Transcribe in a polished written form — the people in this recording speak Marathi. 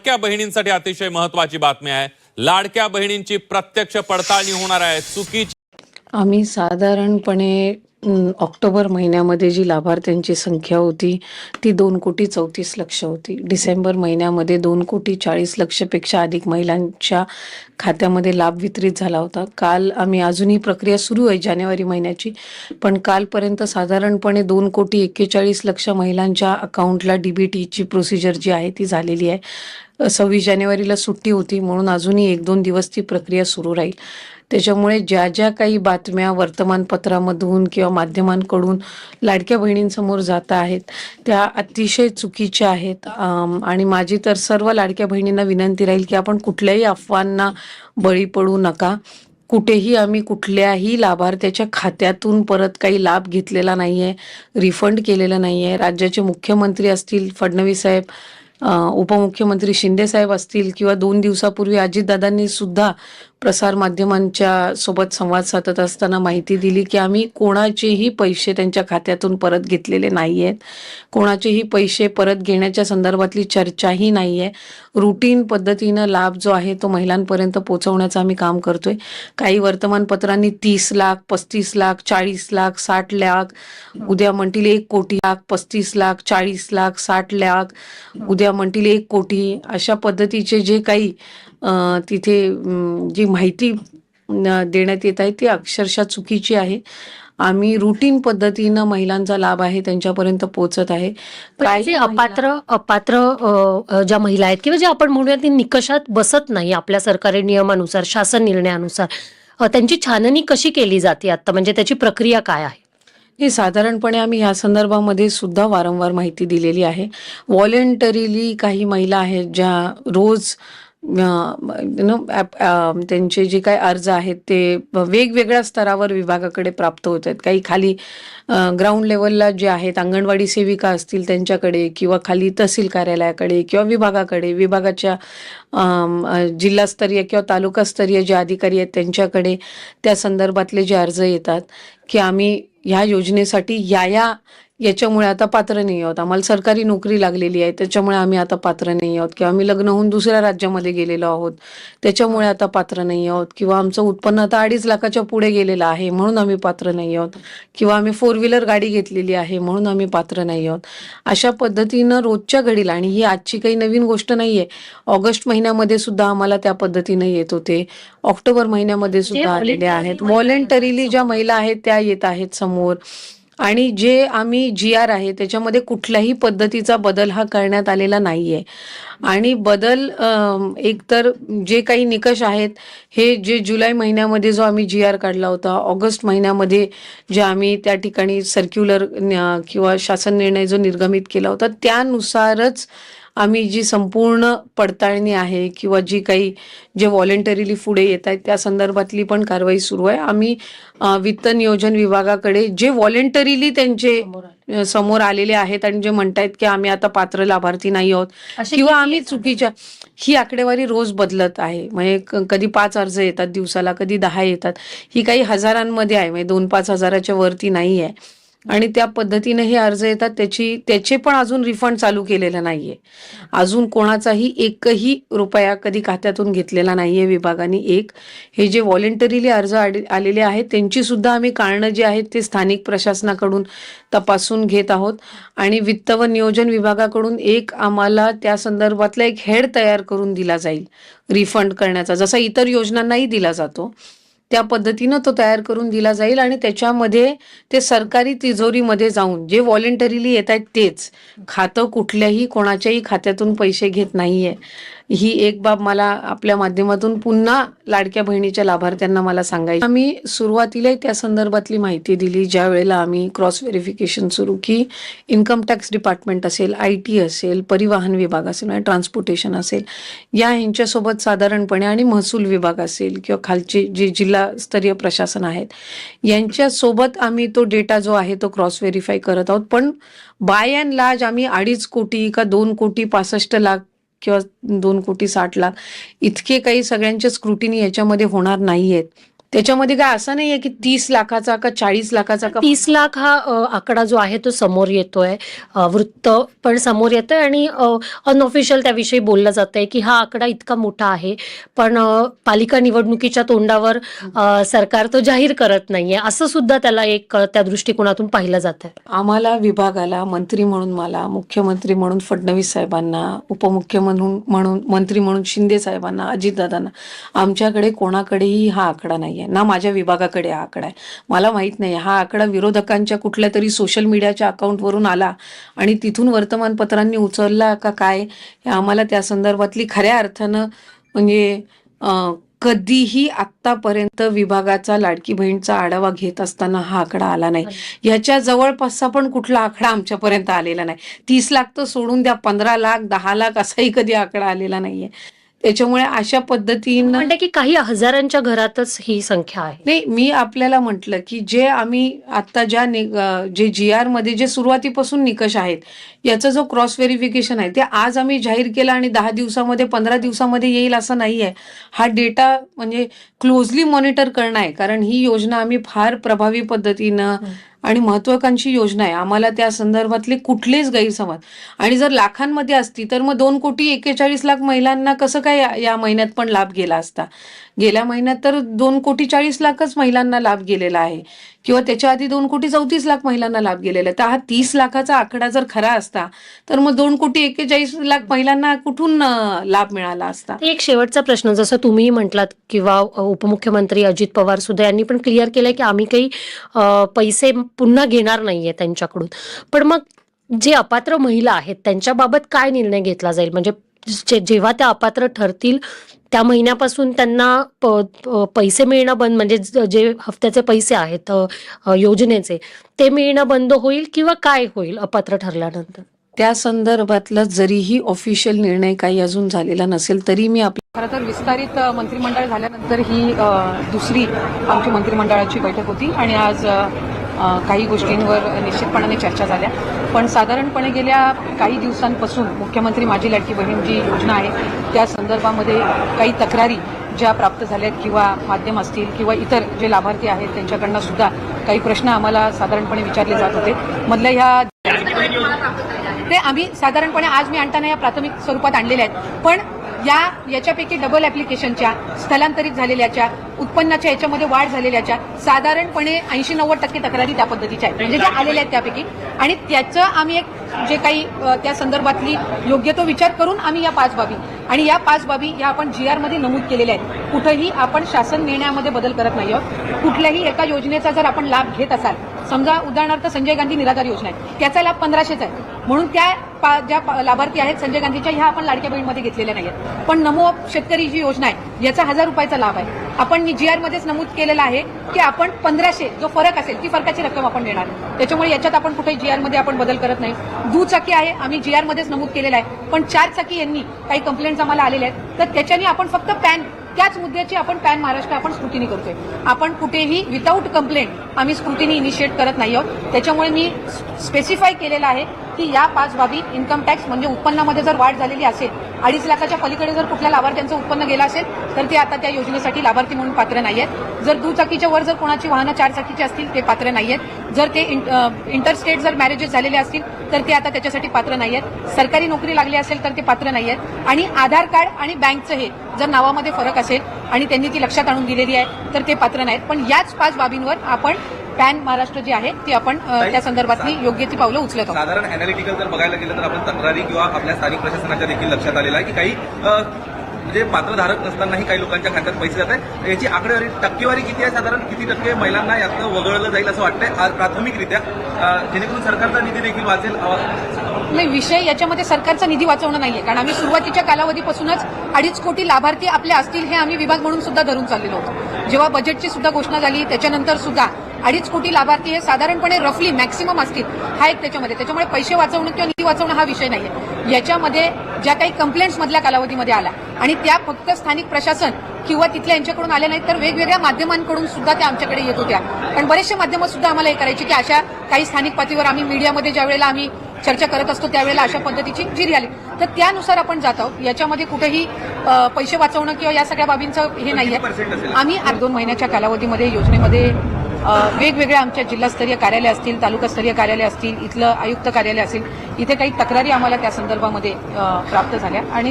लाडक्या बहिणींसाठी अतिशय महत्त्वाची बातमी आहे। लाडक्या बहिणींची प्रत्यक्ष पडताळणी होणार आहे। चुकीची आम्ही साधारणपणे ऑक्टोबर महिन्यामध्ये जी लाभार्थ्यांची संख्या होती ती 2,34,00,000 होती। डिसेंबर महिन्यामध्ये 2,40,00,000पेक्षा अधिक महिलांच्या खात्यामध्ये लाभ वितरित झाला होता। काल आम्ही अजूनही प्रक्रिया सुरू आहे जानेवारी महिन्याची, पण कालपर्यंत साधारणपणे 2,41,00,000 महिलांच्या अकाउंटला डीबीटीची प्रोसिजर जी आहे ती झालेली आहे। 26 जानेवारीला सुट्टी होती म्हणून अजूनही 1-2 दिवस ती प्रक्रिया सुरू राहील। त्याच्यामुळे ज्या ज्या काही बातम्या वर्तमानपत्रामधून किंवा माध्यमांकडून लाडक्या बहिणींसमोर जात आहेत त्या अतिशय चुकीच्या आहेत। आणि माझी तर सर्व लाडक्या बहिणींना विनंती राहील की आपण कुठल्याही अफवांना बळी पडू नका। कुठेही आम्ही कुठल्याही लाभार्थ्याच्या खात्यातून परत काही लाभ घेतलेला नाहीये, रिफंड केलेला नाहीये। राज्याचे मुख्यमंत्री असतील फडणवीस साहेब, उपमुख्यमंत्री शिंदे साहेब असतील किंवा 2 दिवसापूर्वी अजितदादांनी सुद्धा प्रसार माध्यमांच्या सोबत संवाद साधत असताना माहिती दिली की आम्ही कोणाचेही पैसे त्यांच्या खात्यातून परत घेतलेले नाही आहेत। कोणाचेही पैसे परत घेण्याच्या संदर्भातली चर्चाही नाही आहे। रुटीन पद्धतीनं लाभ जो आहे तो महिलांपर्यंत पोहोचवण्याचं आम्ही काम करतोय। काही वर्तमानपत्रांनी 30 लाख, 35 लाख, 40 लाख, 60 लाख, उद्या म्हणतील 1 कोटी लाख, 35 लाख, 40 लाख, 60 लाख, उद्या म्हणतील 1 कोटी, अशा पद्धतीचे जे काही तिथे जी माहिती देण्यात येत आहे ती अक्षरशः चुकीची आहे। आम्ही रुटीन पद्धतीनं महिलांचा लाभ आहे त्यांच्यापर्यंत पोहोचत आहे। काही अपात्र ज्या महिला आहेत किंवा जे आपण म्हणूया ती निकषात बसत नाही आपल्या सरकारी नियमानुसार, शासन निर्णयानुसार, त्यांची छाननी कशी केली जाते आता, म्हणजे त्याची प्रक्रिया काय आहे? हे साधारणपणे आम्ही या संदर्भामध्ये सुद्धा वारंवार माहिती दिलेली आहे। व्हॉलंटरीली काही महिला आहेत ज्या रोज त्यांचे जे काही अर्ज आहेत ते वेगवेगळ्या स्तरावर विभागाकडे प्राप्त होत आहेत। काही खाली ग्राउंड लेवलला जे आहेत अंगणवाडी सेविका असतील त्यांच्याकडे, किंवा खाली तहसील कार्यालयाकडे किंवा विभागाकडे, विभागाच्या जिल्हास्तरीय किंवा तालुकास्तरीय जे अधिकारी आहेत त्यांच्याकडे त्या संदर्भातले जे अर्ज येतात की आम्ही ह्या योजनेसाठी याच्यामुळे आता पात्र नाही आहोत, आम्हाला सरकारी नोकरी लागलेली आहे त्याच्यामुळे आम्ही आता पात्र नाही आहोत, किंवा आम्ही लग्न होऊन दुसऱ्या राज्यामध्ये गेलेलो आहोत त्याच्यामुळे आता पात्र नाही आहोत, किंवा आमचं उत्पन्न आता 2.5 लाखाच्या पुढे गेलेलं आहे म्हणून आम्ही पात्र नाही आहोत, किंवा आम्ही 4 व्हीलर गाडी घेतलेली आहे म्हणून आम्ही पात्र नाही आहोत। अशा पद्धतीनं रोजच्या घडीला, आणि ही आजची काही नवीन गोष्ट नाहीये, ऑगस्ट महिन्यामध्ये सुद्धा आम्हाला त्या पद्धतीनं येत होते, ऑक्टोबर महिन्यामध्ये सुद्धा आलेले आहेत। व्हॉलंटरीली ज्या महिला आहेत त्या येत आहेत समोर, आणि जे आम्ही GR आहे त्याच्यामध्ये कुठल्याही पद्धतीचा बदल हा करण्यात आलेला नाहीये। आणि बदल एकतर जे काही निकष आहेत हे जे जुलै महिन्यामध्ये जो आम्ही GR काढला होता, ऑगस्ट महिन्यामध्ये जे आम्ही त्या ठिकाणी सर्क्युलर किंवा शासन निर्णय जो निर्गमित केला होता त्यानुसारच आम्ही जी संपूर्ण पडताळणी आहे किंवा जी काही जे व्हॉलंटरीली पुढे येत आहेत त्या संदर्भातली पण कारवाई सुरू आहे। आम्ही वित्त नियोजन विभागाकडे जे व्हॉलंटरीली त्यांचे समोर आलेले आहेत आणि जे म्हणतायत की आम्ही आता पात्र लाभार्थी नाही आहोत किंवा आम्ही चुकीच्या, ही आकडेवारी रोज बदलत आहे। म्हणजे कधी 5 अर्ज येतात दिवसाला, कधी 10 येतात, ही काही हजारांमध्ये आहे, म्हणजे 2-5 हजाराच्या वरती नाही आहे। आणि त्या पद्धतीने हे अर्ज येतात त्याचे पण अजून रिफंड चालू केलेलं नाहीये। अजून कोणाचाही 1ही रुपया कधी खात्यातून घेतलेला नाहीये विभागाने। हे जे व्हॉलंटरीली अर्ज आलेले आहेत त्यांची सुद्धा आम्ही कारणं जी आहेत ते स्थानिक प्रशासनाकडून तपासून घेत आहोत, आणि वित्त व नियोजन विभागाकडून आम्हाला त्या संदर्भातला एक हेड तयार करून दिला जाईल रिफंड करण्याचा, जसा इतर योजनांनाही दिला जातो त्या पद्धतीनं तो तयार करून दिला जाईल। आणि त्याच्यामध्ये ते सरकारी तिजोरीमध्ये जाऊन जे व्हॉलंटरीली येत आहेत तेच, खातं कुठल्याही कोणाच्याही खात्यातून पैसे घेत नाहीये। ही एक बाब मला आपल्या माध्यमातून पुन्हा लाडक्या बहिणीच्या लाभार्थ्यांना मला सांगायची। आम्ही सुरुवातीला त्या संदर्भातली माहिती दिली ज्या वेळेला आम्ही क्रॉस व्हेरिफिकेशन सुरू की इन्कम टॅक्स डिपार्टमेंट असेल, IT असेल, परिवहन विभाग असेल आणि ट्रान्सपोर्टेशन असेल, यांच्यासोबत साधारणपणे, आणि महसूल विभाग असेल किंवा खालचे जे जिल्हास्तरीय प्रशासन आहेत यांच्यासोबत आम्ही तो डेटा जो आहे तो क्रॉस व्हेरीफाय करत आहोत। पण बाय अँड लार्ज आम्ही 2.5 कोटी का 2,65,00,000 किंवा 2,60,00,000 इतके काही सगळ्यांचे स्क्रुटिनी याच्यामध्ये होणार नाहीयेत। त्याच्यामध्ये काय असं नाहीये की 30 लाखाचा का 40 लाखाचा का 30 लाख हा आकडा जो आहे तो समोर येतोय, वृत्त पण समोर येतोय आणि अनऑफिशियल त्याविषयी बोललं जातंय की हा आकडा इतका मोठा आहे, पण पालिका निवडणुकीच्या तोंडावर सरकार तो जाहीर करत नाहीये, असं सुद्धा त्याला एक त्या दृष्टिकोनातून पाहिलं जातंय. आम्हाला विभागाला मंत्री म्हणून मला, मुख्यमंत्री म्हणून फडणवीस साहेबांना, मंत्री म्हणून शिंदे साहेबांना, अजितदादांना, आमच्याकडे कोणाकडेही हा आकडा नाहीये ना, माझ्या विभागाकडे हा आकडा आहे. मला माहित नाही हा आकडा विरोधकांच्या कुठल्या तरी सोशल मीडियाच्या अकाउंटवरून आला आणि तिथून वर्तमानपत्रांनी उचलला का काय, हे आम्हाला त्या संदर्भातली खऱ्या अर्थानं म्हणजे कधीही आत्तापर्यंत विभागाचा लाडकी बहीणचा आढावा घेत असताना हा आकडा आला नाही. याच्या जवळपासचा पण कुठला आकडा आमच्यापर्यंत आलेला नाही. 30 लाख तर सोडून द्या, 15 लाख 10 लाख असाही कधी आकडा आलेला नाहीये. त्याच्यामुळे अशा पद्धतीनं म्हणजे की काही हजारांच्या घरातच ही संख्या आहे. नाही, मी आपल्याला म्हटलं की जे आम्ही आता जे GR मध्ये जे सुरुवातीपासून निकष आहेत याचा जो क्रॉस व्हेरिफिकेशन आहे ते आज आम्ही जाहीर केला आणि 10 दिवसामध्ये 15 दिवसामध्ये येईल असं नाहीये. हा डेटा म्हणजे क्लोजली मॉनिटर करणं आहे, कारण ही योजना आम्ही फार प्रभावी पद्धतीनं आणि महत्वाकांक्षी योजना आहे. आम्हाला त्या संदर्भातले कुठलेच गैरसमज, आणि जर लाखांमध्ये असती तर मग 2,41,00,000 महिलांना कसं काय या महिन्यात पण लाभ गेला असता. गेल्या महिन्यात तर 2,40,00,000 महिलांना लाभ गेलेला आहे, किंवा त्याच्या आधी 2,34,00,000 महिलांना लाभ गेलेला आहे. तर हा 30 लाखाचा आकडा जर खरा असता तर मग 2,41,00,000 महिलांना कुठून लाभ मिळाला असता. एक शेवटचा प्रश्न, जसं तुम्ही म्हटलात किंवा उपमुख्यमंत्री अजित पवार सुद्धा यांनी पण क्लिअर केलंय की आम्ही काही पैसे पुन्हा घेणार नाहीये त्यांच्याकडून, पण मग जे अपात्र महिला आहेत त्यांच्याबाबत काय निर्णय घेतला जाईल? म्हणजे जेव्हा त्या अपात्र ठरतील त्या महिन्यापासून त्यांना पैसे मिळणं बंद, म्हणजे जे हफ्त्याचे पैसे आहेत योजनेचे ते मिळणं बंद होईल किंवा काय होईल अपात्र ठरल्यानंतर? त्या संदर्भातला जरीही ऑफिशियल निर्णय काही अजून झालेला नसेल तरी मी खरं तर विस्तारित मंत्रिमंडळ झाल्यानंतर ही दुसरी आमची मंत्रिमंडळाची बैठक होती आणि आज काही गोष्टींवर निश्चितपणाने चर्चा झाल्या. पण साधारणपणे गेल्या काही दिवसांपासून मुख्यमंत्री माझी लाडकी बहीण जी योजना आहे त्या संदर्भामध्ये काही तक्रारी ज्या प्राप्त झाल्यात किंवा माध्यम असतील किंवा इतर जे लाभार्थी आहेत त्यांच्याकडनं सुद्धा काही प्रश्न आम्हाला साधारणपणे विचारले जात होते. मधल्या ह्या ते आम्ही साधारणपणे आज मी आणताना या प्राथमिक स्वरूपात आणलेल्या आहेत, पण याच्यापैकी डबल ऍप्लिकेशनच्या, स्थलांतरित झालेल्याच्या, उत्पन्नाच्या याच्यामध्ये वाढ झालेल्याच्या साधारणपणे 80-90% तक्रारी त्या पद्धतीच्या आहेत, म्हणजे ज्या आलेल्या आहेत त्यापैकी. आणि त्याचं आम्ही एक जे काही त्या संदर्भातली योग्य तो विचार करून आम्ही या 5 बाबी आणि या 5 बाबी या आपण GR मध्ये नमूद केलेल्या आहेत. कुठेही आपण शासन निर्णयामध्ये बदल करत नाही आहोत. कुठल्याही एका योजनेचा जर आपण लाभ घेत असाल, समजा उदाहरणार्थ संजय गांधी निराधार योजना आहे, त्याचा लाभ 1500चा आहे, म्हणून ज्या लाभार्थी आहेत संजय गांधीच्या ह्या आपण लाडक्या बहीणमध्ये घेतलेल्या नाहीत. पण नमो शेतकरी जी योजना आहे याचा 1000 रुपयाचा लाभ आहे. आपण GR मध्येच नमूद केलेला आहे की आपण 1500 जो फरक असेल ती फरकाची रक्कम आपण देणार. त्याच्यामुळे याच्यात आपण कुठेही GR मध्ये आपण बदल करत नाही. दुचाकी आहे आम्ही GR मध्येच नमूद केलेला आहे, पण 4 चाकी यांनी काही कंप्लेंट्स आम्हाला आलेल्या आहेत, तर त्याच्याने आपण फक्त पॅन त्याच मुद्द्याची आपण पॅन महाराष्ट्र आपण स्क्रुटिनी करतोय. आपण कुठेही विदाऊट कंप्लेंट आम्ही स्क्रुटिनी इनिशिएट करत नाही आहोत. त्याच्यामुळे मी स्पेसिफाय केलेलं आहे की या 5 बाबी इन्कम टॅक्स म्हणजे उत्पन्नामध्ये जर वाढ झालेली असेल, 2.5 लाखाच्या पलीकडे जर कुठल्या लाभार्थ्यांचं उत्पन्न गेलं असेल तर ते आता त्या योजनेसाठी लाभार्थी म्हणून पात्र नाहीयेत. जर दुचाकीच्या वर जर कोणाची वाहनं 4 चाकीची असतील ते पात्र नाहीयेत. जर ते इंटरस्टेट जर मॅरेजेस झालेले असतील तर ते आता त्याच्यासाठी पात्र नाहीयेत. सरकारी नोकरी लागली असेल तर ते पात्र नाहीयेत. आणि आधार कार्ड आणि बँकचं हे जर नावामध्ये फरक असेल आणि त्यांनी ती लक्षात आणून दिलेली आहे तर ते पात्र नाहीत. पण याच 5 बाबींवर आपण पॅन महाराष्ट्र जी आहे ती आपण त्या संदर्भातली योग्य ती पावलं उचलत आहोत. साधारण अॅनालिटिकल जर बघायला गेलं तर आपण तक्रारी किंवा आपल्या स्थानिक प्रशासनाच्या देखील लक्षात आलेलं आहे की काही म्हणजे पात्रधारक नसतानाही काही लोकांच्या खात्यात पैसे जात आहेत. याची आकडेवारी टक्केवारी किती आहे, साधारण किती टक्के महिलांना यातनं वगळलं जाईल असं वाटतंय प्राथमिकरित्या, जेणेकरून सरकारचा निधी देखील वाचेल? नाही, विषय याच्यामध्ये सरकारचा निधी वाचवणं नाहीये, कारण आम्ही सुरुवातीच्या कालावधीपासूनच 2.5 कोटी लाभार्थी आपले असतील हे आम्ही विभाग म्हणून सुद्धा धरून चाललेलो होतो. जेव्हा बजेटची सुद्धा घोषणा झाली त्याच्यानंतर सुद्धा 2.5 कोटी लाभार्थी हे साधारणपणे रफली मॅक्सिमम असतील, हा एक त्याच्यामुळे पैसे वाचवणं किंवा निधी वाचवणं हा विषय नाहीये. याच्यामध्ये ज्या काही कंप्लेंट्स मधल्या कालावधीमध्ये आल्या आणि त्या फक्त स्थानिक प्रशासन किंवा तिथल्या यांच्याकडून आल्या नाहीत तर वेगवेगळ्या माध्यमांकडून सुद्धा त्या आमच्याकडे येत होत्या. कारण बरेचसे माध्यमं सुद्धा आम्हाला हे करायची की अशा काही स्थानिक पातळीवर आम्ही मीडियामध्ये ज्या वेळेला आम्ही चर्चा करत असतो त्यावेळेला अशा पद्धतीची जी रियालिटी, तर त्यानुसार आपण जात आहोत. याच्यामध्ये कुठेही पैसे वाचवणं किंवा या सगळ्या बाबींचं हे नाहीये. % असेल? आम्ही 2 महिन्याच्या कालावधीमध्ये योजनेमध्ये वेगवेगळ्या आमच्या जिल्हास्तरीय कार्यालय असतील, तालुकास्तरीय कार्यालय असतील, इथलं आयुक्त कार्यालय असेल, इथे काही तक्रारी आम्हाला त्या संदर्भामध्ये प्राप्त झाल्या आणि